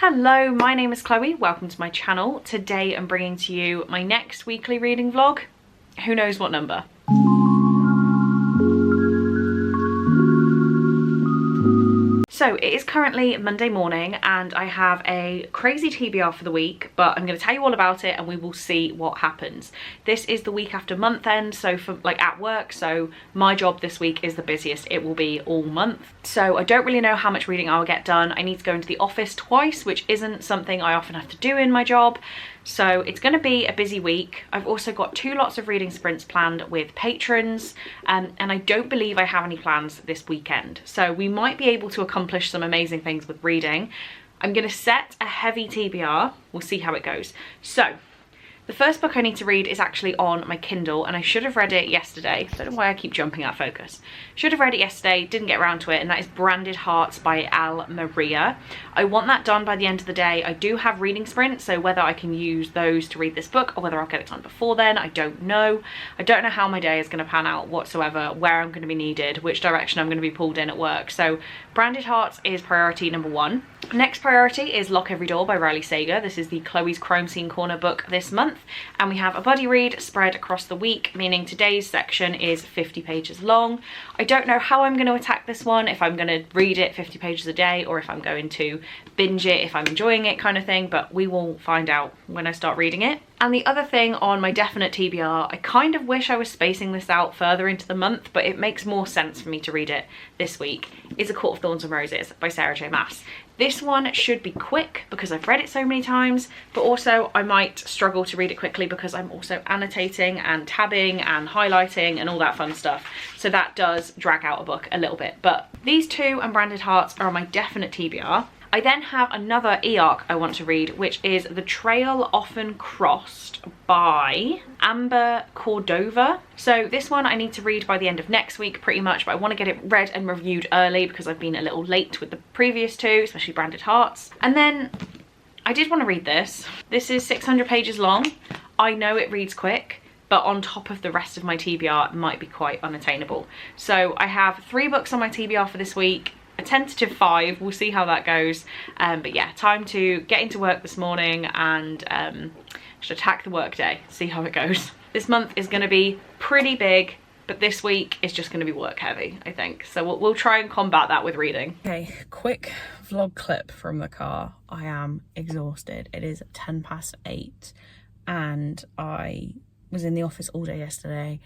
Hello, my name is Chloe. Welcome to my channel. Today I'm bringing to you my next weekly reading vlog. Who knows what number? So it is currently Monday morning and I have a crazy TBR for the week, but I'm going to tell you all about it and we will see what happens. This is the week after month end, so for at work, so my job this week is the busiest it will be all month. So I don't really know how much reading I will get done. I need to go into the office twice, which isn't something I often have to do in my job. So it's going to be a busy week. I've also got 2 lots of reading sprints planned with patrons, and I don't believe I have any plans this weekend. So we might be able to accomplish some amazing things with reading. I'm going to set a heavy TBR. We'll see how it goes. So the first book I need to read is actually on my Kindle, and I should have read it yesterday. I don't know why I keep jumping out of focus. Should have read it yesterday, didn't get around to it, and that is Branded Hearts by Al Maria. I want that done by the end of the day. I do have reading sprints, so whether I can use those to read this book or whether I'll get it done before then, I don't know. I don't know how my day is going to pan out whatsoever, where I'm going to be needed, which direction I'm going to be pulled in at work. So Branded Hearts is priority number 1. Next priority is Lock Every Door by Riley Sager. This is the Chloe's Crime Scene Corner book this month, and we have a buddy read spread across the week, meaning today's section is 50 pages long. I don't know how I'm going to attack this one, if I'm going to read it 50 pages a day or if I'm going to binge it if I'm enjoying it kind of thing, but we will find out when I start reading it. And the other thing on my definite TBR, I kind of wish I was spacing this out further into the month, but it makes more sense for me to read it this week, is A Court of Thorns and Roses by Sarah J Maas. This one should be quick because I've read it so many times, but also I might struggle to read it quickly because I'm also annotating and tabbing and highlighting and all that fun stuff. So that does drag out a book a little bit, but these 2 and Branded Hearts are on my definite TBR. I then have another e-arc I want to read, which is The Trail Often Crossed by Amber Cordova. So this one I need to read by the end of next week pretty much, but I want to get it read and reviewed early because I've been a little late with the previous 2, especially Branded Hearts. And then I did want to read this. This is 600 pages long. I know it reads quick, but on top of the rest of my TBR, it might be quite unattainable. So I have 3 books on my TBR for this week. A tentative 5, we'll see how that goes, but yeah, time to get into work this morning and just attack the work day, see how it goes. This month is going to be pretty big, but this week is just going to be work heavy, I think, so we'll try and combat that with reading. Okay, quick vlog clip from the car. I am exhausted. It is 8:10 and I was in the office all day yesterday.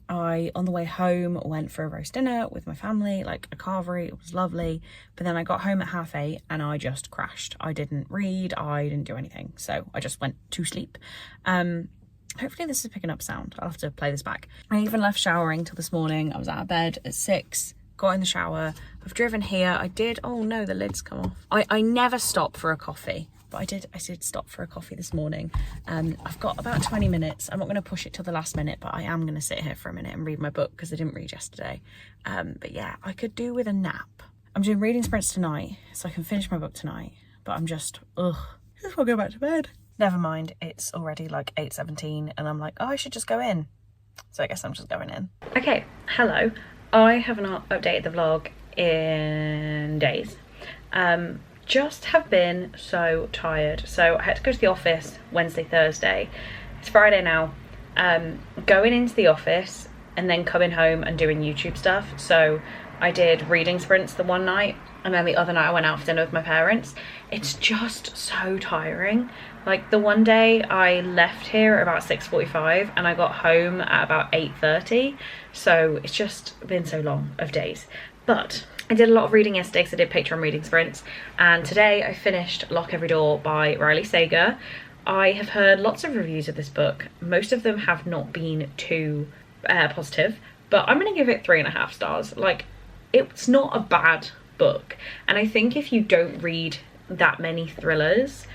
On the way home, went for a roast dinner with my family, like a carvery. It was lovely, but then I got home at 8:30 and I just crashed. I didn't read, I didn't do anything, so I just went to sleep. Hopefully this is picking up sound. I'll have to play this back. I even left showering till this morning. I was out of bed at 6, got in the shower, I've driven here. Oh no, the lid's come off. I never stop for a coffee, but I did stop for a coffee this morning. I've got about 20 minutes. I'm not going to push it till the last minute, but I am going to sit here for a minute and read my book because I didn't read yesterday. But yeah, I could do with a nap. I'm doing reading sprints tonight, so I can finish my book tonight, but I'm just, I just want to go back to bed. Never mind, it's already like 8:17 and I'm like, oh, I should just go in. So I guess I'm just going in. Okay, hello. I have not updated the vlog in days. Just have been so tired. So I had to go to the office Wednesday, Thursday. It's Friday now. Going into the office and then coming home and doing YouTube stuff. So I did reading sprints the one night, and then the other night I went out for dinner with my parents. It's just so tiring. Like the one day I left here at about 6:45 and I got home at about 8:30. So it's just been so long of days. But I did a lot of reading yesterday because I did Patreon reading sprints, and today I finished Lock Every Door by Riley Sager. I have heard lots of reviews of this book. Most of them have not been too positive, but I'm going to give it 3.5 stars. Like, it's not a bad book, and I think if you don't read that many thrillers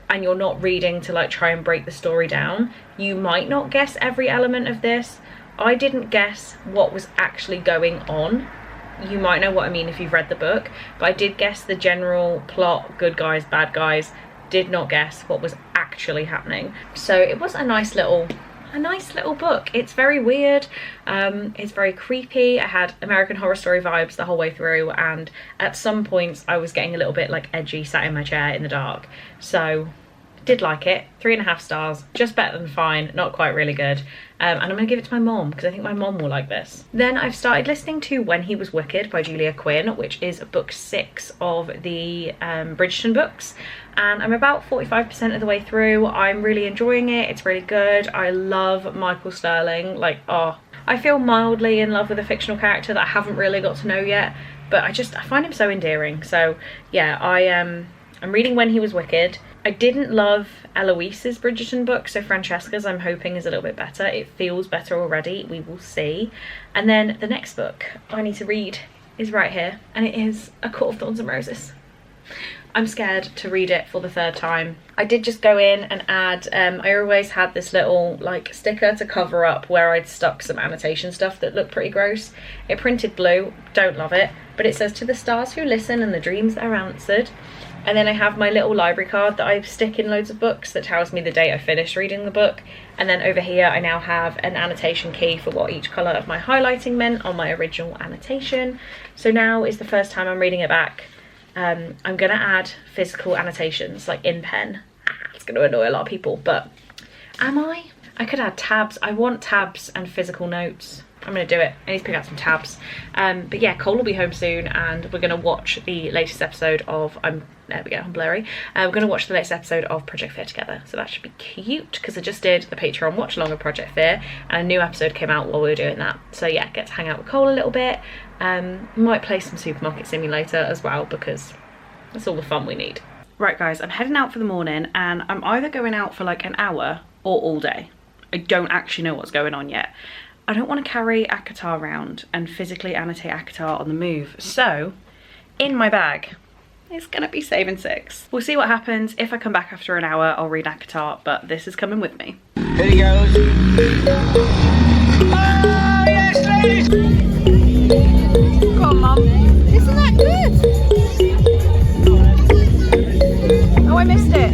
and you're not reading to like try and break the story down, you might not guess every element of this. I didn't guess what was actually going on. You might know what I mean if you've read the book, but I did guess the general plot, good guys, bad guys, did not guess what was actually happening. So it was a nice little a nice little book. It's very weird, it's very creepy. I had American Horror Story vibes the whole way through, and at some points I was getting a little bit like edgy sat in my chair in the dark. So did like it. 3.5 stars, just better than fine, not quite really good. And I'm gonna give it to my mom because I think my mom will like this. Then I've started listening to When He Was Wicked by Julia Quinn, which is book 6 of the Bridgerton books, and I'm about 45% of the way through. I'm really enjoying it. It's really good. I love Michael Sterling. Like, oh, I feel mildly in love with a fictional character that I haven't really got to know yet, but I find him so endearing. So yeah, I'm reading When He Was Wicked. I didn't love Eloise's Bridgerton book, so Francesca's I'm hoping is a little bit better. It feels better already, we will see. And then the next book I need to read is right here, and it is A Court of Thorns and Roses. I'm scared to read it for the 3rd time. I did just go in and add, I always had this little like sticker to cover up where I'd stuck some annotation stuff that looked pretty gross. It printed blue, don't love it, but it says, "To the stars who listen and the dreams that are answered." And then I have my little library card that I stick in loads of books that tells me the date I finished reading the book. And then over here I now have an annotation key for what each colour of my highlighting meant on my original annotation. So now is the first time I'm reading it back. I'm gonna add physical annotations, like in pen. It's gonna annoy a lot of people, but am I? I could add tabs. I want tabs and physical notes. I'm gonna do it. I need to pick out some tabs. But yeah, Cole will be home soon, and we're gonna watch the latest episode of, there we go, I'm blurry. We're gonna watch the latest episode of Project Fear together, so that should be cute, because I just did the Patreon watch along of Project Fear, and a new episode came out while we were doing that. So yeah, get to hang out with Cole a little bit. Might play some Supermarket Simulator as well, because that's all the fun we need. Right guys, I'm heading out for the morning, and I'm either going out for like an hour or all day. I don't actually know what's going on yet. I don't want to carry ACOTAR around and physically annotate ACOTAR on the move, so in my bag it's gonna be Saving 6. We'll see what happens. If I come back after an hour, I'll read ACOTAR, but this is coming with me. Here he goes. Oh, yes, ladies! Come on, Mum. Isn't that good? Oh, I missed it.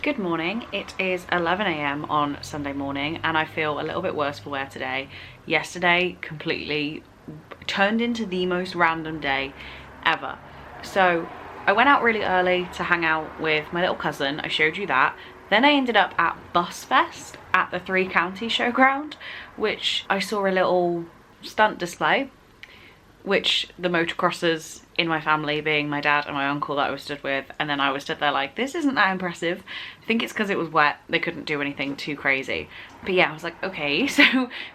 Good morning. It is 11 AM on Sunday morning, and I feel a little bit worse for wear today. Yesterday completely turned into the most random day ever. So I went out really early to hang out with my little cousin. I showed you that. Then I ended up at Busfest at the 3 County Showground, which I saw a little stunt display, which the motocrossers in my family, being my dad and my uncle that I was stood with, and then I was stood there like, this isn't that impressive. I think it's because it was wet, they couldn't do anything too crazy. But yeah, I was like, okay. So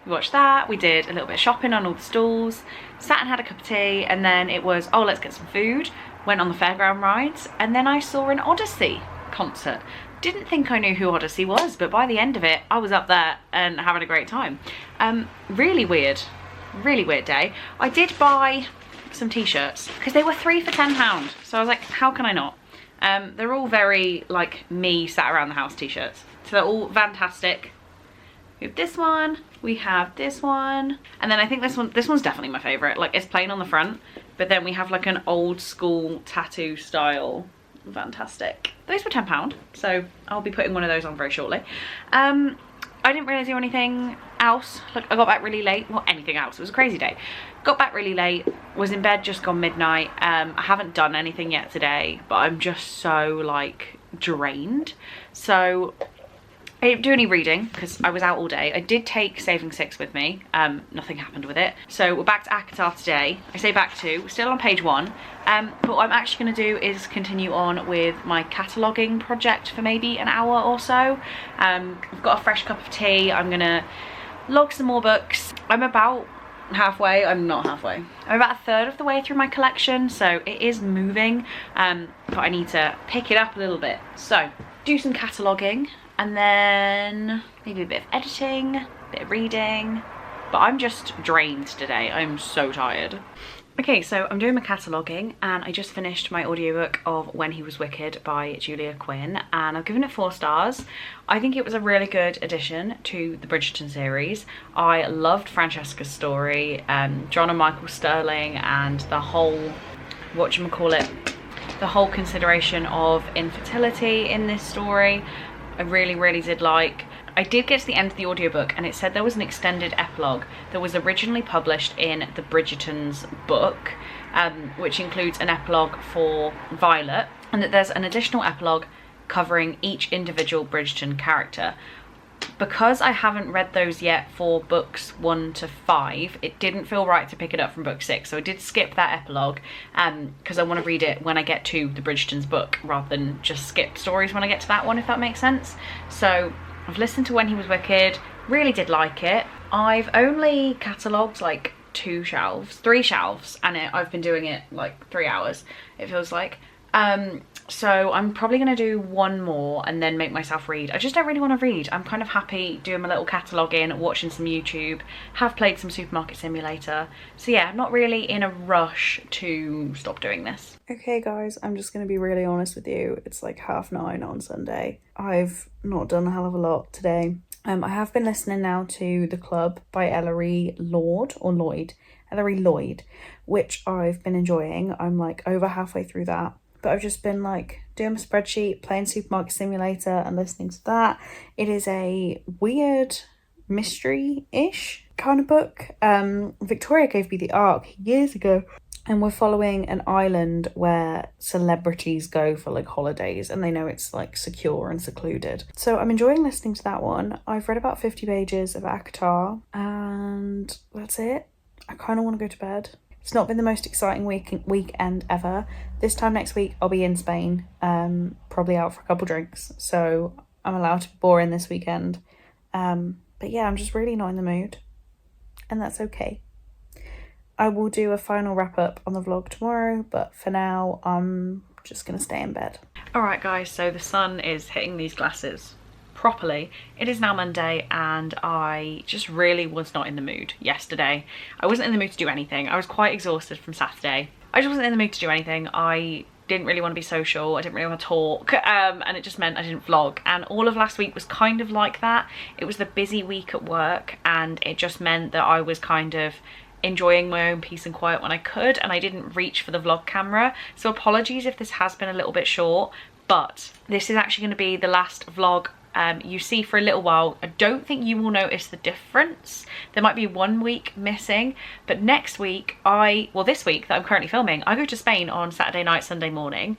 we watched that, we did a little bit of shopping on all the stalls, sat and had a cup of tea, and then it was, oh, let's get some food, went on the fairground rides, and then I saw an Odyssey concert. Didn't think I knew who Odyssey was, but by the end of it, I was up there and having a great time. Really weird day. I did buy some t-shirts because they were 3 for £10, so I was like, how can I not? They're all very like me sat around the house t-shirts, so they're all fantastic. We have this one, we have this one, and then I think this one's definitely my favorite. Like, it's plain on the front, but then we have like an old school tattoo style. Fantastic. Those were £10, so I'll be putting one of those on very shortly. I didn't really do anything else. Like, I got back really late. Well, anything else. It was a crazy day. Got back really late. Was in bed just gone midnight. I haven't done anything yet today, but I'm just so like drained. So I didn't do any reading because I was out all day. I did take Saving 6 with me. Nothing happened with it. So we're back to ACOTAR today. I say back to, we're still on page 1. But what I'm actually going to do is continue on with my cataloguing project for maybe an hour or so. I've got a fresh cup of tea. I'm going to log some more books. I'm about halfway. I'm not halfway. I'm about a third of the way through my collection, so it is moving, but I need to pick it up a little bit. So do some cataloguing, and then maybe a bit of editing, a bit of reading. But I'm just drained today. I'm so tired. Okay, so I'm doing my cataloguing, and I just finished my audiobook of When He Was Wicked by Julia Quinn, and I've given it 4 stars. I think it was a really good addition to the Bridgerton series. I loved Francesca's story, John and Michael Sterling, and the whole, the whole consideration of infertility in this story. I really did like. I did get to the end of the audiobook, and it said there was an extended epilogue that was originally published in the Bridgerton's book, which includes an epilogue for Violet, and that there's an additional epilogue covering each individual Bridgerton character. Because I haven't read those yet for books 1 to 5, it didn't feel right to pick it up from book 6, so I did skip that epilogue because I want to read it when I get to the Bridgerton's book rather than just skip stories when I get to that one, if that makes sense. So I've listened to When He Was Wicked, really did like it. I've only catalogued like 3 shelves, and I've been doing it like 3 hours, it feels like. So I'm probably going to do 1 more and then make myself read. I just don't really want to read. I'm kind of happy doing my little cataloguing, watching some YouTube, have played some Supermarket Simulator. So yeah, I'm not really in a rush to stop doing this. Okay guys, I'm just going to be really honest with you. It's like 9:30 on Sunday. I've not done a hell of a lot today. I have been listening now to The Club by Ellery Lloyd, which I've been enjoying. I'm like over halfway through that. But I've just been like doing my spreadsheet, playing Supermarket Simulator and listening to that. It is a weird mystery-ish kind of book. Victoria gave me the ARC years ago, and we're following an island where celebrities go for like holidays, and they know it's like secure and secluded. So I'm enjoying listening to that one. I've read about 50 pages of ACOTAR, and that's it. I kind of want to go to bed. It's not been the most exciting weekend ever. This time next week, I'll be in Spain, probably out for a couple drinks. So I'm allowed to be boring this weekend. But yeah, I'm just really not in the mood. And that's okay. I will do a final wrap up on the vlog tomorrow. But for now, I'm just going to stay in bed. All right, guys. So the sun is hitting these glasses properly. It is now Monday, and I just really was not in the mood yesterday. I wasn't in the mood to do anything. I was quite exhausted from Saturday. I just wasn't in the mood to do anything. I didn't really want to be social. I didn't really want to talk, and it just meant I didn't vlog. And all of last week was kind of like that. It was the busy week at work, and it just meant that I was kind of enjoying my own peace and quiet when I could, and I didn't reach for the vlog camera. So apologies if this has been a little bit short, but this is actually going to be the last vlog you see for a little while. I don't think you will notice the difference. There might be 1 week missing, but next week this week that I'm currently filming, I go to Spain on Saturday night, Sunday morning,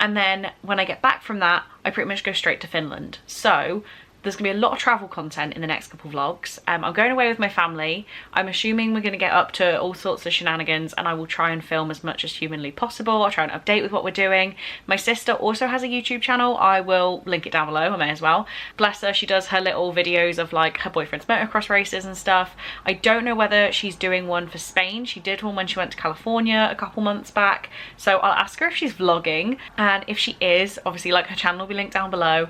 and then when I get back from that, I pretty much go straight to Finland. So there's gonna be a lot of travel content in the next couple vlogs. I'm going away with my family. I'm assuming we're gonna get up to all sorts of shenanigans, and I will try and film as much as humanly possible. I'll try and update with what we're doing. My sister also has a YouTube channel. I will link it down below, I may as well. Bless her, she does her little videos of like her boyfriend's motocross races and stuff. I don't know whether she's doing one for Spain. She did one when she went to California a couple months back. So I'll ask her if she's vlogging, and if she is, obviously like her channel will be linked down below.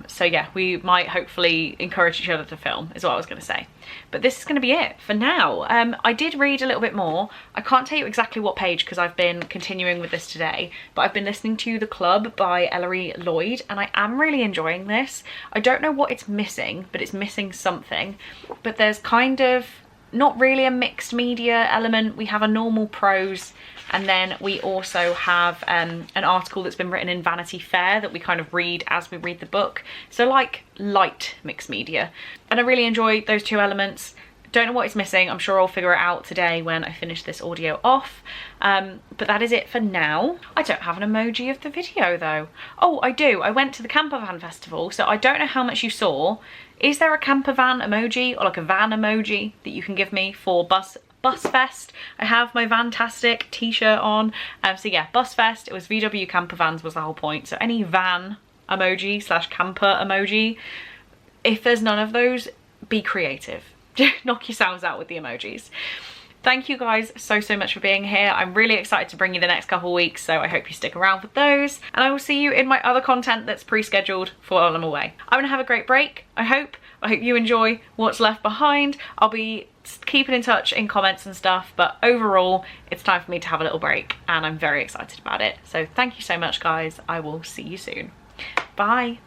So yeah, we might hopefully encourage each other to film is what I was going to say. But this is going to be it for now. I did read a little bit more. I can't tell you exactly what page because I've been continuing with this today, but I've been listening to The Club by Ellery Lloyd, and I am really enjoying this. I don't know what it's missing, but it's missing something. But there's kind of not really a mixed media element. We have a normal prose, and then we also have an article that's been written in Vanity Fair that we kind of read as we read the book. So like light mixed media. And I really enjoy those 2 elements. Don't know what it's missing. I'm sure I'll figure it out today when I finish this audio off. But that is it for now. I don't have an emoji of the video though. Oh, I do. I went to the camper van festival, so I don't know how much you saw. Is there a camper van emoji or like a van emoji that you can give me for Busfest? I have my Vantastic t-shirt on. So yeah, Busfest, it was VW camper vans was the whole point. So any van emoji / camper emoji. If there's none of those, be creative. Knock yourselves out with the emojis. Thank you guys so much for being here. I'm really excited to bring you the next couple weeks, so I hope you stick around for those, and I will see you in my other content that's pre-scheduled for while I'm away. I'm gonna have a great break, I hope you enjoy what's left behind. I'll be keeping in touch in comments and stuff, but overall it's time for me to have a little break and I'm very excited about it. So thank you so much guys. I will see you soon. Bye.